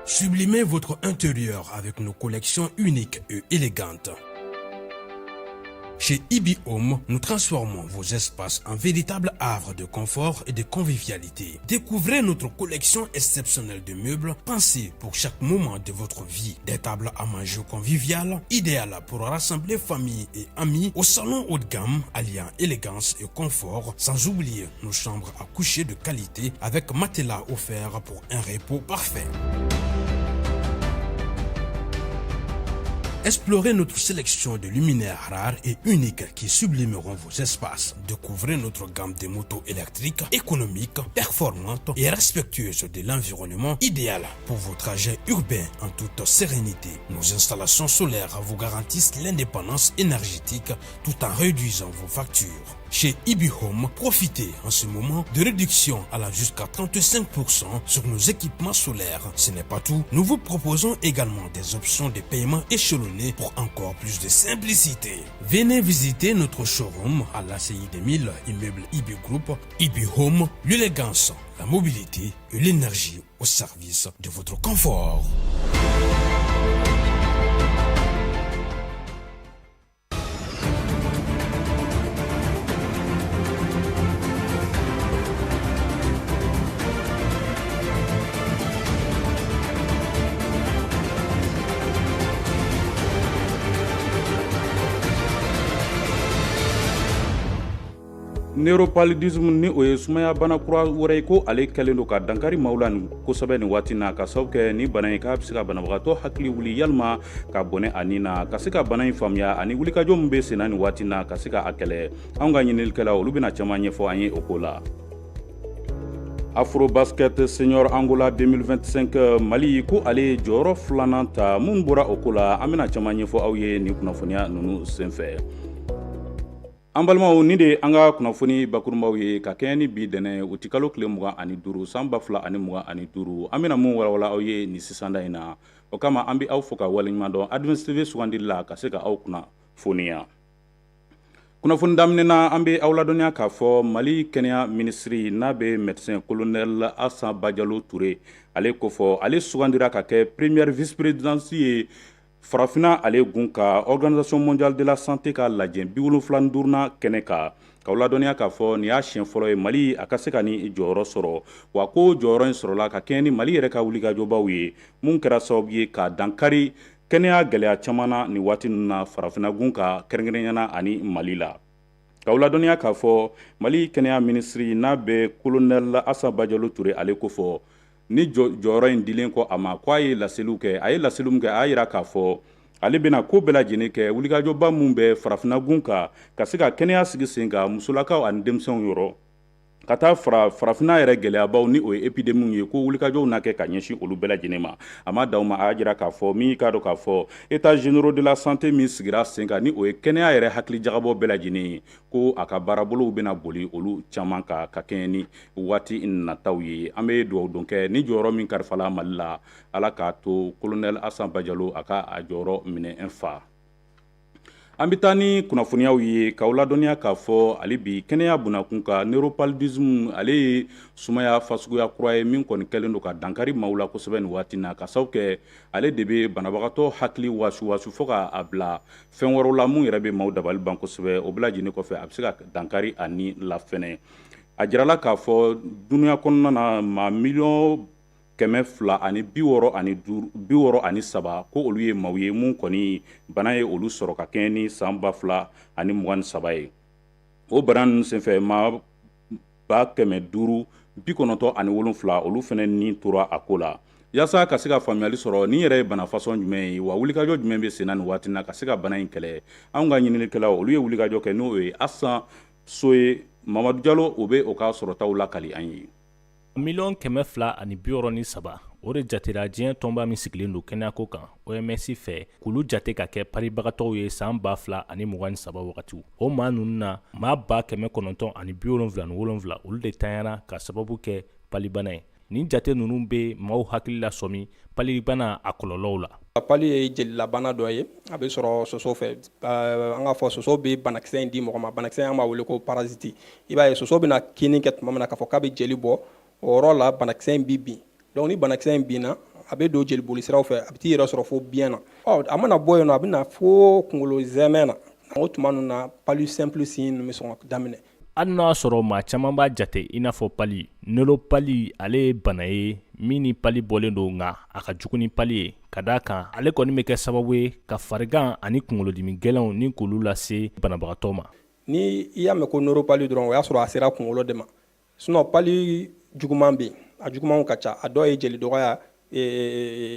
Sublimez votre intérieur avec nos collections uniques et élégantes. Chez Ibi Home, nous transformons vos espaces en véritable havre de confort et de convivialité. Découvrez notre collection exceptionnelle de meubles pensés pour chaque moment de votre vie. Des tables à manger conviviales, idéales pour rassembler famille et amis, au salon haut de gamme, alliant élégance et confort, sans oublier nos chambres à coucher de qualité avec matelas offerts pour un repos parfait. Explorez notre sélection de luminaires rares et uniques qui sublimeront vos espaces. Découvrez notre gamme de motos électriques, économiques, performantes et respectueuses de l'environnement, idéales pour vos trajets urbains en toute sérénité. Nos installations solaires vous garantissent l'indépendance énergétique tout en réduisant vos factures. Chez Ibi Home, profitez en ce moment de réductions allant jusqu'à 35% sur nos équipements solaires. Ce n'est pas tout, nous vous proposons également des options de paiement échelonnées pour encore plus de simplicité. Venez visiter notre showroom à l'ACI 2000, immeuble Ibi Group. Ibi Home, l'élégance, la mobilité et l'énergie au service de votre confort. Neuropaludisme ni o ye sumaya bana kura wɛrɛ ye ko ale kɛlen do ka dankari mawla ni kosɛbɛ ni waati na ka sababu kɛ ni bana in k'a bɛ se ka banabagatɔ hakili wuli yalima ka bɔnɛ a nin na ka se ka bana in faamuya ani wulikajɔ min bɛ senna ni waati na ka se ka a kɛlɛ anw ka ɲininikɛlaw olu bɛna caman ɲɛfɔ an ye o ko la. Afrobasket Senior Angola 2025 Mali ko ale ye jɔyɔrɔ filanan ta mun bɔra o ko la an bɛna caman ɲɛfɔ aw ye ni kunnafoniya ninnu senfɛ. An balimaw ni de an ka kunnafoni bakurunbaw ye ka kɛɲɛ ni bi dɛnɛ o ti kalo tile 25 san 2025 an bɛna mun walawala aw ye ni sisanda in na o kama an bɛ aw fo ka waleɲuman dɔn Advance TV sugandili la ka se ka aw kunnafoniya. Kunnafoni daminɛ na an bɛ aw ladɔnniya k'a fɔ Mali kɛnɛya minisiri n'a bɛ médecin colonel Asan Bajalo Ture ale ko fɔ ale sugandira ka kɛ première vice-présidence ye Farafina ale gun ka Organisation mondiale de la santé ka lajɛ 75nan kɛnɛ kan k'aw ladɔnniya k'a fɔ nin y'a siɲɛ fɔlɔ ye Mali a ka se ka ni jɔyɔrɔ sɔrɔ wa ko jɔyɔrɔ in sɔrɔla ka kɛɲɛ ni Mali yɛrɛ ka wulikajɔbaw ye mun kɛra sababu ye ka dankari kɛnɛya gɛlɛya caman na ni waati ninnu na Farafina gun ka kɛrɛnkɛrɛnyana ani Mali la. K'aw ladɔnniya k'a fɔ Mali kɛnɛya minisiri n'a bɛ colonel Asan Bajalo Ture ale ko fɔ ni jɔyɔrɔ in dilen kɔ a ma k'a ye laseliw kɛ a ye laseliw min kɛ a y'a yira k'a fɔ ale bɛna ko bɛɛ lajɛlen kɛ wulikajɔba mun bɛ Farafina gun kan ka se ka kɛnɛya sigi sen kan musolakaw ani denmisɛnw yɔrɔ ka taa Farafina yɛrɛ gɛlɛyabaw ni o ye épidémie ye ko wulikajɔw na kɛ ka ɲɛsin olu bɛɛ lajɛlen ma a ma d'aw ma a y'a jira k'a fɔ min k'a dɔn k'a fɔ états généraux de la santé min sigira sen kan ni o ye kɛnɛya yɛrɛ hakilijagabɔ bɛɛ lajɛlen ye ko a ka baarabolow bɛna boli olu caman kan ka kɛɲɛ ni waati nataw ye an bɛ dugawu don kɛ ni jɔyɔrɔ min kalifala Mali la Ala k'a to colonel Asan Bajalo a ka a jɔyɔrɔ minɛ un fa. An bɛ taa ni kunnafoniyaw ye k'aw ladɔnniya k'a fɔ hali bi kɛnɛya bunakun kan neuropaludisme ale ye sumaya fasuguya kura ye min kɔni kɛlen do ka dankari maaw la kosɛbɛ nin waati na ka sababu kɛ ale de bɛ banabagatɔ hakili wasu fo k'a bila fɛn wɛrɛw la mun yɛrɛ bɛ maaw dabali ban kosɛbɛ o bɛɛ lajɛlen kɔfɛ a bɛ se ka dankari a ni la fɛnɛ a jirala k'a fɔ dunuya kɔnɔna na maa miliyɔn 263 ko olu ye maaw ye mun kɔni bana ye olu sɔrɔ ka kɛɲɛ ni san 2023 ye o bana ninnu senfɛ maa 597 olu fɛnɛ ni tora a ko la yaasa ka se ka faamuyali sɔrɔ ni yɛrɛ ye bana fasɔn jumɛn ye wa wulikajɔ jumɛn bɛ senna nin waati na ka se ka bana in kɛlɛ anw ka ɲininikɛlaw olu ye wulikajɔ kɛ n'o ye Asan Soye Mamadu Jalo o bɛ o ka sɔrɔtaw lakali an ye. 263,000 o de jatera diɲɛ tɔnba min sigilen don kɛnɛyako kan OMS fɛ k'olu jate ka kɛ paribagatɔw ye san 2023 wagati o maa ninnu na maa 977 olu de tanyana ka sababu kɛ palibana ye nin jate ninnu bɛ maaw hakili la sɔmi palibana a kɔlɔlɔw la. Pali ye jelilabana dɔ ye a bɛ sɔrɔ soso fɛ an ka fɔ soso bɛ banakisɛ in di mɔgɔ ma banakisɛ an b'a wele ko parasite i b'a ye soso bɛna kini kɛ tuma min na k'a fɔ k'a bɛ jeli bɔ o yɔrɔ la banakisɛ in bɛ bin donc ni banakisɛ in binna a bɛ don jeli boli siraw fɛ a bɛ t'i yɛrɛ sɔrɔ fo biyɛn na a mana bɔ yen nɔ a bɛ na fo kunkolo zɛmɛ na o tuma ninnu na pali simple signe ninnu bɛ sɔn ka daminɛ hali n'a sɔrɔ maa caman b'a jate i n'a fɔ pali nolo pali ale ye bana ye min ni pali bɔlen don nka a ka jugu ni pali ye ka d'a kan ale kɔni bɛ kɛ sababu ye ka farigan ani kunkolodimi gɛlɛnw ni k'olu lase banabagatɔ ma ni i y'a mɛn ko neuropali dɔrɔn o y'a sɔrɔ a sera kunkolo de ma sinon pali juguman bɛ yen a jugumanw ka ca a dɔw ye jeli dɔgɔya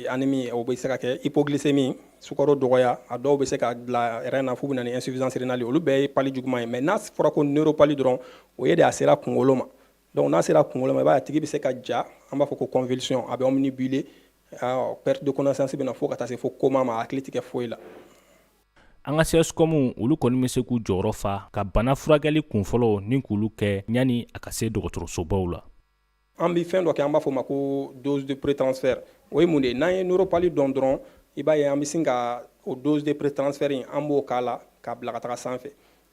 ani o bɛ se ka kɛ hypoglycémie sukaro dɔgɔya a dɔw bɛ se ka bila rein na f'u bɛ na ni insuffisance rénale olu bɛɛ ye pali juguman ye mais n'a fɔra ko neuropali dɔrɔn o ye de a sera kunkolo ma donc n'a sera kunkolo ma i b'a ye a tigi bɛ se ka ja an b'a fɔ ko convulsion a bɛ omnibuler perte de connaissance bɛ na fo ka taa se fo coma ma a hakili tɛ kɛ foyi la an ka CSCOM olu kɔni bɛ se k'u jɔyɔrɔ fa ka bana furakɛli kunfɔlɔ ni k'olu kɛ yanni a ka se dɔgɔtɔrɔsobaw la an bɛ fɛn dɔ kɛ an b'a fɔ ma ko dose de pré-transfert o ye mun de ye n'an ye neuropali dɔn dɔrɔn i b'a ye an bɛ sin ka o dose de pré-transfert in an b'o k'a la k'a bila ka taga sanfɛ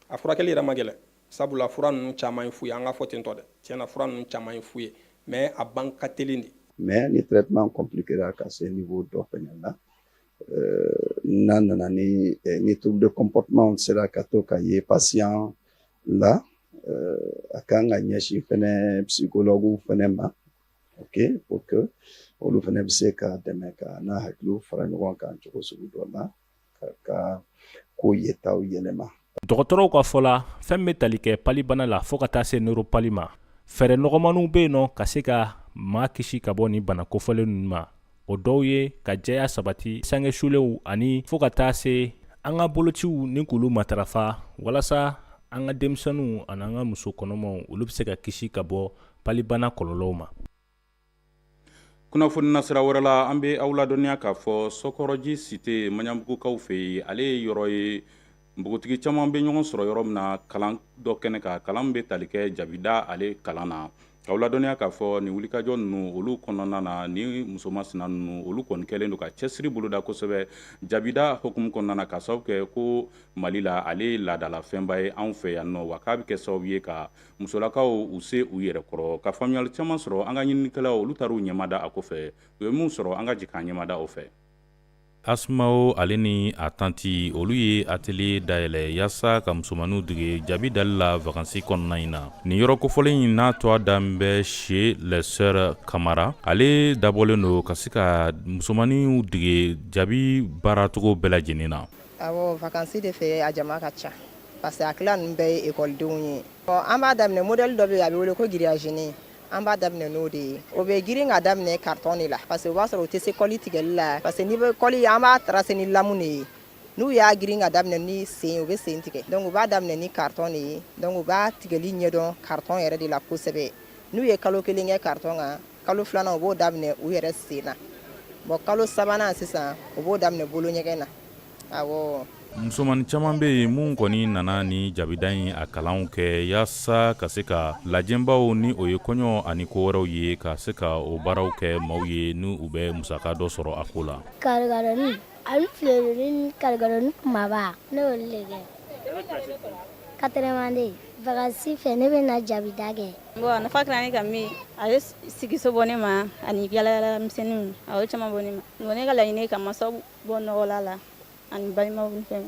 a furakɛli yɛrɛ ma gɛlɛn sabula fura ninnu caman ye fu ye an ka fɔ ten tɔ dɛ tiɲɛna fura ninnu caman ye fu ye mais a ban ka teli de mais ni traitement compliqué ka se niveau dɔ fɛnɛ la n'a nana ni trouble de comportement sera ka to ka ye patient la a kan ka ɲɛsin fɛnɛ psychologue fɛnɛ ma ok pour que olu fɛnɛ bɛ se ka dɛmɛ ka n'a hakiliw fara ɲɔgɔn kan cogo sugu dɔ la ka ko yetaw yɛlɛma dɔgɔtɔrɔw ka fɔ la fɛn bɛ tali kɛ palibana la fo ka taa se neuropali ma fɛɛrɛ nɔgɔmaniw bɛ yen nɔ ka se ka maa kisi ka bɔ ni bana kofɔlen ninnu ma o dɔw ye ka jɛya sabati sangesulenw ani fo ka taa se an ka bolociw ni k'olu matarafa walasa an ka denmisɛnninw ani an ka muso kɔnɔmaw olu bɛ se ka kisi ka bɔ palibana kɔlɔlɔw ma kunnafoni nasira wɛrɛ la an bɛ aw ladɔnniya k'a fɔ sɔkɔrɔji site maɲanbugukaw fɛ yen ale ye yɔrɔ ye npogotigi caman bɛ ɲɔgɔn sɔrɔ yɔrɔ min na kalan dɔ kɛnɛ kan kalan bɛ tali kɛ jabida ale kalan na k'aw ladɔnniya k'a fɔ nin wulikajɔ ninnu olu kɔnɔna na ni musomasina ninnu olu kɔni kɛlen don ka cɛsiri boloda kosɛbɛ jabida hukumu kɔnɔna na ka sababu kɛ ko mali la ale ye laadala fɛnba ye anw fɛ yan nɔ wa k'a bɛ kɛ sababu ye ka musolakaw u se u yɛrɛ kɔrɔ ka faamuyali caman sɔrɔ an ka ɲininikɛlaw olu taara u ɲɛmada a kɔfɛ u ye mun sɔrɔ an ka jigin an ɲɛmada o fɛ Asmao ale ni a tanti olu ye atelier dayɛlɛ yaasa ka musomaninw dege jabi dali la vacances kɔnɔna in na nin yɔrɔ kofɔlen in n'a tɔ dan bɛ chez les sœurs Kamara ale dabɔlen don ka se ka musomaninw dege jabi baaracogo bɛɛ lajɛlen na awɔ vacances de fɛ a jama ka ca parce que a tila ninnu bɛɛ ye ekɔlidenw ye an b'a daminɛ modèle dɔ bɛ yen a bɛ wele ko grillagine an b'a daminɛ n'o de ye o bɛ girin ka daminɛ carton de la parce que o b'a sɔrɔ o tɛ se kɔli tigɛli la parce que n'i bɛ kɔli an b'a tracer ni lamu de ye n'u y'a girin ka daminɛ ni sen u bɛ sen tigɛ donc u b'a daminɛ ni carton de ye donc u b'a tigɛli ɲɛdɔn carton yɛrɛ de la kosɛbɛ n'u ye kalo kelen kɛ carton kan kalo filanan u b'o daminɛ u yɛrɛ sen na bon kalo sabanan sisan u b'o daminɛ bolo ɲɛgɛn na awɔ musomani caman bɛ yen mun kɔni nana ni jabida in a kalanw kɛ yaasa ka se ka lajɛnbaw ni o ye kɔɲɔ ani ko wɛrɛw ye ka se ka o baaraw kɛ maaw ye ni u bɛ musaka dɔ sɔrɔ a ko la karigaroni ani fileroni ni karigaroni kumaba ne y'olu le kɛ 80 vacances fɛ ne bɛ na jabida kɛ bon nafa kɛra ne ka min a ye sigiso bɔ ne ma ani yalayala misɛnninw a ye caman bɔ ne ma ne ka laɲini ka masaw bɔ nɔgɔla la ani balimaw ni fɛn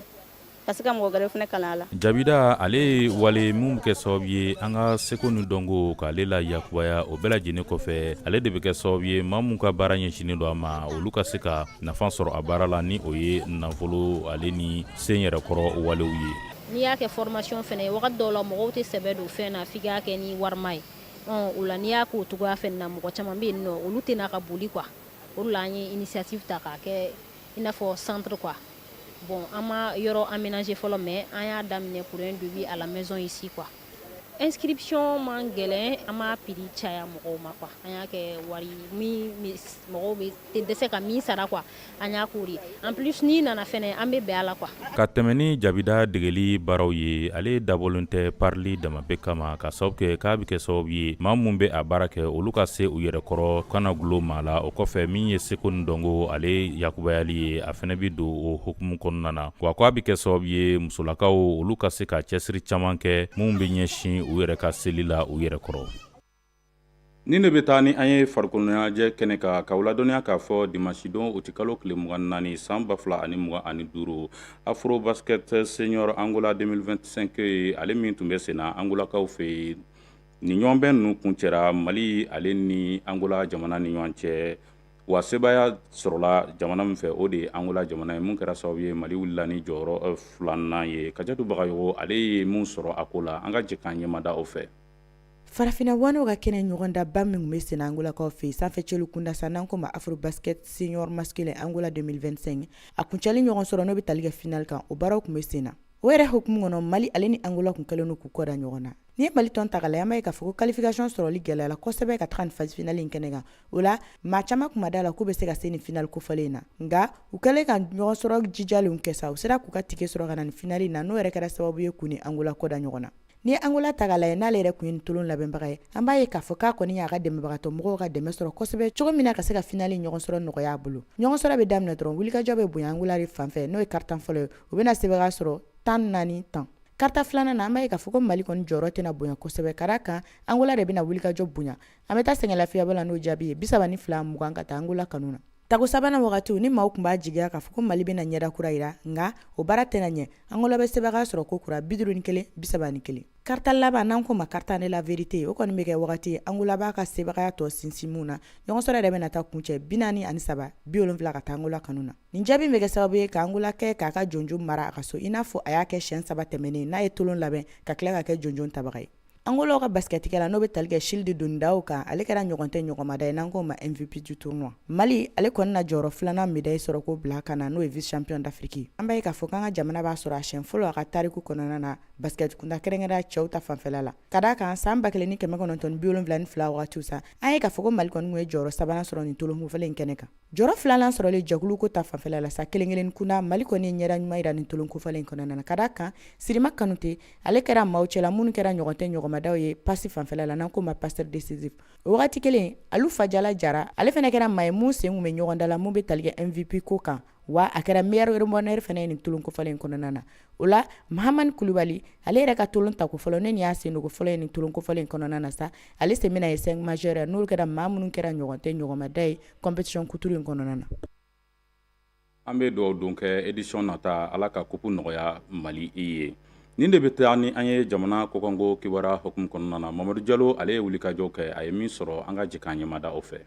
ka se ka mɔgɔ gɛrɛ fana kalan a la jabida ale wale mun bɛ kɛ sababu ye an ka seko ni dɔnko k'ale la yakubaya o bɛɛ lajɛlen kɔfɛ ale de bɛ kɛ sababu ye maa mun ka baara ɲɛsinnen don a ma olu ka se ka nafa sɔrɔ a baara la ni o ye nafolo ale ni sen yɛrɛ kɔrɔ walew ye n'i y'a kɛ formation fɛnɛ ye wagati dɔw la mɔgɔw tɛ sɛbɛ don fɛn na f'i k'a kɛ ni warima ye o la n'i y'a k'o cogoya fɛnɛ na mɔgɔ caman bɛ yen nɔ olu tɛ n'a ka boli quoi o la an ye initiative ta k'a kɛ i n'a fɔ centre quoi bon an ma yɔrɔ aménager fɔlɔ mais an y'a daminɛ pour un début à la maison ici quoi inscription man gɛlɛn an m'a prix caya mɔgɔw ma quoi an y'a kɛ wari min mɔgɔw bɛ dɛsɛ ka min sara quoi an y'a k'o de en plus n'i nana fɛnɛ an bɛ bɛn a la quoi ka tɛmɛ ni jabida degeli baaraw ye ale dabɔlen tɛ parili dama bɛɛ kama ka sababu kɛ k'a bɛ kɛ sababu ye maa mun bɛ a baara kɛ olu ka se u yɛrɛ kɔrɔ kana gulo maa la o kɔfɛ min ye seko ni dɔnko ale yakubayali ye a fɛnɛ bɛ don o hukumu kɔnɔna na wa k'a bɛ kɛ sababu ye musolakaw olu ka se ka cɛsiri caman kɛ mun bɛ ɲɛsin u yɛrɛ ka seli la u yɛrɛ kɔrɔ ni ne bɛ taa ni an ye farikoloɲɛnajɛ kɛnɛ kan ka ladɔnniya k'a fɔ dimanche don o tɛ kalo tile 24 san 2025 afro basket senior angola 2025 ale min tun bɛ senna angolakaw fɛ yen ni ɲɔgɔnbɛn ninnu kuncɛra mali ale ni angola jamana ni ɲɔgɔn cɛ wa sebaya sɔrɔla jamana min fɛ o de ye angola jamana ye mun kɛra sababu ye mali wulila ni jɔyɔrɔ filanan ye Kajatu Bagayogo ale ye mun sɔrɔ a ko la an ka jɛ k'an ɲɛmada o fɛ. Farafina wano ka kɛnɛ ɲɔgɔn da ba min bɛ sen Angola kaw fɛ sanfɛ cɛlu kunda sa n'an ko ma Afro Basket Senior Masculin Angola 2025 a kuncɛli ɲɔgɔn sɔrɔ n'o bɛ tali kɛ final kan o baaraw kun bɛ sen na o yɛrɛ hukumu kɔnɔ Mali ale ni Angola kun kɛlen k'u kɔda ɲɔgɔn na ni ye Mali tɔn ta k'a lajɛ an b'a ye k'a fɔ ko qualification sɔrɔli gɛlɛyala kosɛbɛ ka taga ni phase finale in kɛnɛ kan o la maa caman kun ma da la k'u bɛ se ka se ni final kofɔlen in na nka u kɛlen ka ɲɔgɔn sɔrɔ jijalenw kɛ sa u sera k'u ka tike sɔrɔ ka na ni finale in na n'o yɛrɛ kɛra sababu ye k'u ni Angola kɔda ɲɔgɔn na. Ni Angola ta k'a lajɛ n'ale yɛrɛ kun ye nin tolon labɛnbaga ye an b'a ye k'a fɔ k'a kɔni y'a ka dɛmɛbagatɔ mɔgɔw ka dɛmɛ sɔrɔ kosɛbɛ cogo min na ka se ka finale ɲɔgɔn sɔrɔ nɔgɔya a bolo ɲɔgɔn sɔrɔ bɛ daminɛ dɔrɔn wulikajɔ bɛ bonya Angola de fanfɛ n'o ye kartan fɔlɔ ye u bɛna sɛbɛnga sɔrɔ 14 tan karta filanan na an b'a ye k'a fɔ ko Mali kɔni jɔyɔrɔ tɛna bonya kosɛbɛ ka d'a kan Angola de bɛna wulikajɔ bonya an bɛ taa sɛgɛn lafiyabɔ la n'o jaabi ye 32-20 ka taa Angola kanu na. Tago sabanan wagatiw ni maaw kun b'a jigiya k'a fɔ ko Mali bɛna ɲɛda kura yira nka o baara tɛna ɲɛ Angola bɛ sɛbɛnga sɔrɔ ko kura 51-31 karta laban n'an ko ma karta ne la vérité o kɔni bɛ kɛ wagati ye Angola b'a ka sɛbɛnga tɔ sinsin mun na ɲɔgɔn sɔrɔ yɛrɛ bɛna taa kuncɛ 43 70 ka taa Angola kanu na nin jaabi bɛ kɛ sababu ye ka Angola kɛ k'a ka jɔnjɔn mara a ka so i n'a fɔ a y'a kɛ siyɛn 3 tɛmɛnen n'a ye tolon labɛn ka tila ka kɛ jɔnjɔn tabaga ye. Angola ka basketikɛla n'o bɛ tali kɛ Shield Dondaw kan ale kɛra ɲɔgɔn tɛ ɲɔgɔnmada ye n'an ko ma MVP du tournoi. Mali ale kɔni na jɔyɔrɔ filanan médaille sɔrɔ ko bila ka na n'o ye vice champion d'Afrique. An b'a ye k'a fɔ k'an ka jamana b'a sɔrɔ a siɲɛ fɔlɔ a ka tariku kɔnɔna na basket kunda kɛrɛnkɛrɛnya cɛw ta fanfɛla la. Ka d'a kan san 1972 wagatiw sa an ye k'a fɔ ko Mali kɔni kun ye jɔyɔrɔ sabanan sɔrɔ nin tolon kofɔlen in kɛnɛ kan. Jɔyɔrɔ filanan sɔrɔlen jɛkulu ko ta fanfɛla la sa kelen kunda Mali kɔni ye ɲɛda ɲuman yira nin tolon kofɔlen in kɔnɔna na. Ka d'a kan Sirima Kanute ale kɛra maaw cɛla minnu kɛra ɲɔgɔn tɛ ɲɔgɔnmadaw ye pasi fanfɛla la n'an ko ma pasteur décisif o wagati kelen Alu Fajala Jara ale fana kɛra maa ye mun sen kun bɛ ɲɔgɔn da la mun bɛ tali kɛ MVP ko kan wa a kɛra meilleur rebondeur fana ye nin tolon kofɔlen in kɔnɔna na o la Mahamani Kulubali ale yɛrɛ ka tolon ta ko fɔlɔ ne ni y'a sen dogo fɔlɔ ye nin tolon kofɔlen in kɔnɔna na sa ale sen bɛna ye 5 majeur n'olu kɛra maa minnu kɛra ɲɔgɔn tɛ ɲɔgɔnmada ye compétition couture in kɔnɔna na. An bɛ dugawu don kɛ édition nata ala ka kopu nɔgɔya Mali i ye. Nin de bɛ taa ni an ye jamana kɔkanko kibaruya hukumu kɔnɔna na Mamadu Jalo ale ye wulikajɔ kɛ a ye min sɔrɔ an ka jɛ k'an ɲɛmada o fɛ.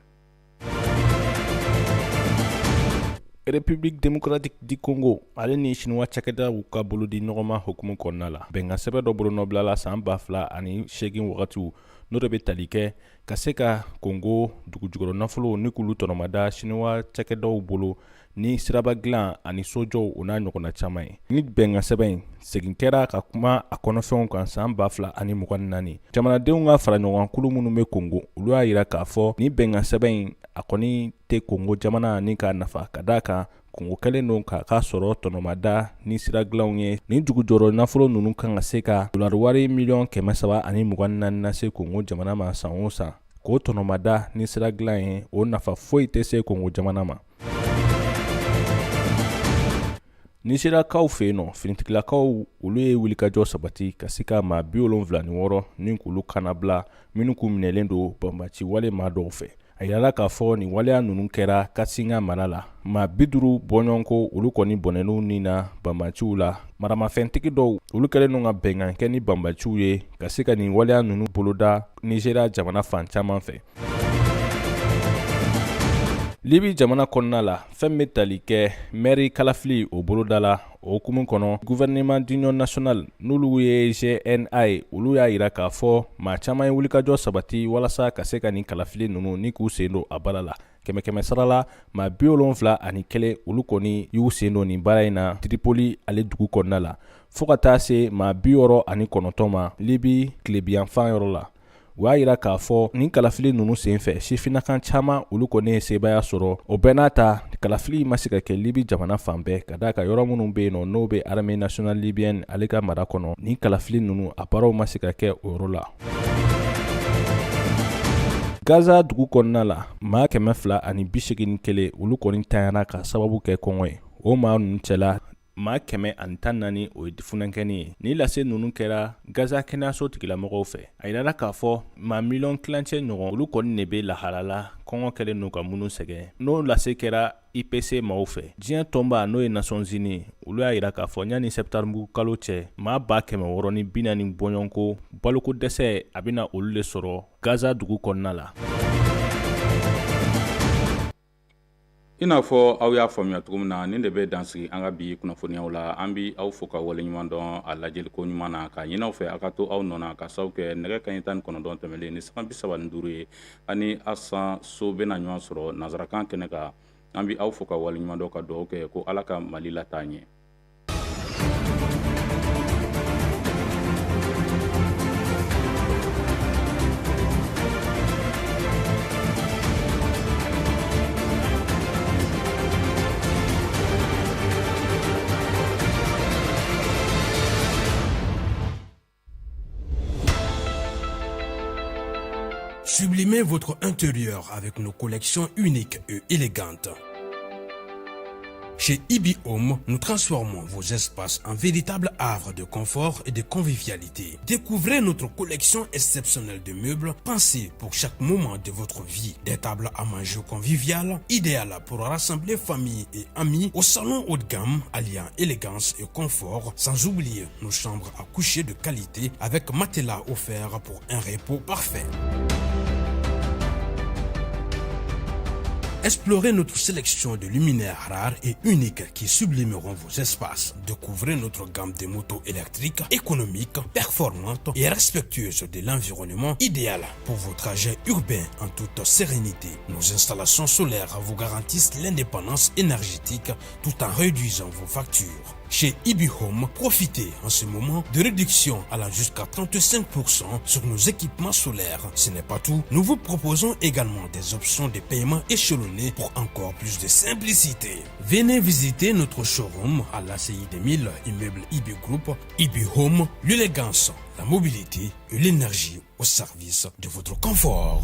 République démocratique du Congo ale ni Chinois cakɛda u ka bolo di ɲɔgɔnma hukumu kɔnɔna la bɛnkan sɛbɛn dɔ bolo nɔbila la san 2008 wagatiw n'o de bɛ tali kɛ ka se ka Congo dugujukɔrɔ nafolo ni k'olu tɔnɔmada Chinois cakɛdaw bolo ni siraba dilan ani sojɔw o n'a ɲɔgɔnna caman ye ni bɛnkan sɛbɛn in segin kɛra ka kuma a kɔnɔfɛnw kan san 2024 jamanadenw ka fara ɲɔgɔn kulu minnu bɛ Congo olu y'a yira k'a fɔ ni bɛnkan sɛbɛn in a kɔni tɛ Congo jamana ni k'a nafa ka d'a kan Congo kɛlen don k'a ka sɔrɔ tɔnɔmada ni sira dilanw ye ni dugujɔrɔ nafolo ninnu kan ka se ka dolari wari miliyɔn 324 na se Congo jamana ma san o san k'o tɔnɔmada ni sira dilan ye o nafa foyi tɛ se Congo jamana ma. Ni serakaw fɛ yen nɔ finitigilakaw olu ye wulikajɔ sabati ka se ka maa 76 ni k'olu kanabila minnu k'u minɛlen don banbaci wale maa dɔw fɛ a yirala k'a fɔ nin waleya ninnu kɛra Katsinga mara la maa 50 bɔɲɔgɔnko olu kɔni bɔnɛn'u ni na banbaciw la maramafɛntigi dɔw olu kɛlen don ka bɛnkan kɛ ni banbaciw ye ka se ka nin waleya ninnu boloda Nigeria jamana fan caman fɛ. Libi jamana kɔnɔna la fɛn bɛ tali kɛ maire kalafili o boloda la o hukumu kɔnɔ gouvernement d'union nationale n'olu ye GNA ye olu y'a yira k'a fɔ maa caman ye wulikajɔ sabati walasa ka se ka nin kalafili ninnu ni k'u sen don a baara la kɛmɛ sara la maa 71 olu kɔni y'u sen don nin baara in na Tripoli ale dugu kɔnɔna la fo ka taa se maa 69 ma Libi tilebiyanfan yɔrɔ la. U y'a yira k'a fɔ nin kalafili ninnu senfɛ sifinakan caman olu kɔni ye sebaya sɔrɔ o bɛɛ n'a ta kalafili ma se ka kɛ Libi jamana fan bɛɛ ka d'a kan yɔrɔ minnu bɛ yen n'o bɛ armée nationale libyenne ale ka mara kɔnɔ nin kalafili ninnu a baaraw ma se ka kɛ o yɔrɔ la. Gaza dugu kɔnɔna la maa 281 olu kɔni tanyana ka sababu kɛ kɔngɔ ye o maa ninnu cɛla maa 114 o ye funankɛni ye ni lase nunu kɛra Gaza kɛnɛyaso tigilamɔgɔw fɛ a yirala k'a fɔ maa miliyɔn kilancɛ ɲɔgɔn olu kɔni de be lahalala kɔngɔ kɛlen n'u ka munu sɛgɛn n'o lase kɛra IPC maaw fɛ diɲɛ tɔnba n'o ye Nations Unies olu y'a yira k'a fɔ ɲani septembre kalo cɛ maa 140 bɔɲɔnko baloko dɛsɛ a bena olu le sɔrɔ Gaza dugu kɔnɔna la. I n'a fɔ aw y'a faamuya cogo min na nin de bɛ dansigi an ka bi kunnafoniyaw la an bi aw fo ka waleɲuman dɔn a lajɛliko ɲuman na ka ɲinaw fɛ aw ka to aw nɔna ka sababu kɛ nɛgɛ kanɲɛ 19 tɛmɛlen ni saga 35 ye ani Asan So bɛna ɲɔgɔn sɔrɔ nazarakan kɛnɛ kan an bi aw fo ka waleɲuman dɔn ka dugawu kɛ ko Ala ka Mali lataa ɲɛ. Sublimez votre intérieur avec nos collections uniques et élégantes. Chez Ibi Home, nous transformons vos espaces en véritables havres de confort et de convivialité. Découvrez notre collection exceptionnelle de meubles pensés pour chaque moment de votre vie. Des tables à manger conviviales, idéales pour rassembler famille et amis, au salon haut de gamme alliant élégance et confort, sans oublier nos chambres à coucher de qualité avec matelas offerts pour un repos parfait. Explorez notre sélection de luminaires rares et uniques qui sublimeront vos espaces. Découvrez notre gamme de motos électriques, économiques, performantes et respectueuses de l'environnement, idéales pour vos trajets urbains en toute sérénité. Nos installations solaires vous garantissent l'indépendance énergétique tout en réduisant vos factures. Chez Ibi Home, profitez en ce moment de réductions allant jusqu'à 35% sur nos équipements solaires. Ce n'est pas tout, nous vous proposons également des options de paiement échelonnées pour encore plus de simplicité. Venez visiter notre showroom à l'ACI 2000, immeuble Ibi Group. Ibi Home, l'élégance, la mobilité et l'énergie au service de votre confort.